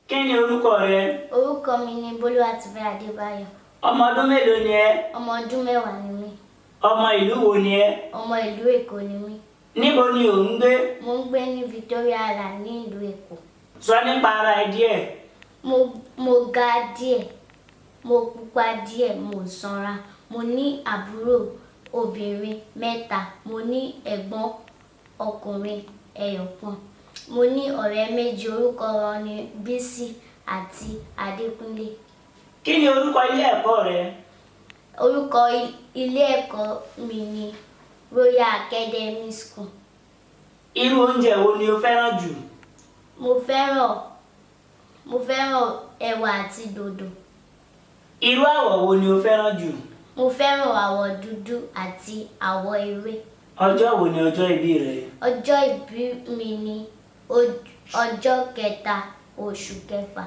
Kí ni orúkọ rẹ? Orúkọ mi ni Bólúwatifẹ́ Adébáyọ̀. Ọmọ ọdún mélòó ni ẹ́? Ọmọ ọdún 10 ni mí. Ọmọ ìlú wo ni ẹ́? Ọmọ ìlú Èkó ni mí. Níbo ni ò ń gbé? Mo ń gbé ní Victoria Island ní ìlú Èkó. Sọ nípa ara ẹ díẹ̀. Mo ga díẹ̀, mo pupa díẹ̀, mo sanra. Mo ní àbúrò obìnrin 3. Mo ní ẹ̀gbọ́n ọkùnrin 1. Mo ní ọ̀rẹ́ 2, orúkọ wọn ni Bísí àti Adékúnlé. Kí ni orúkọ ilé ẹ̀kọ́ rẹ? Orúkọ ilé ẹ̀kọ́ mi ni Royal Academy School. Irú oúnjẹ wo ni o fẹ́ràn jù? Mo fẹ́ràn ẹ̀wà àti dòdò. Irú àwọ̀ wo ni o fẹ́ràn jù? Mo fẹ́ràn àwọ̀ dúdú àti àwọ̀ ewé. Ọjọ́ wo ni ọjọ́ ìbí rẹ? Ọjọ́ ìbí mi ni ọjọ́ 3 oṣù kẹfà.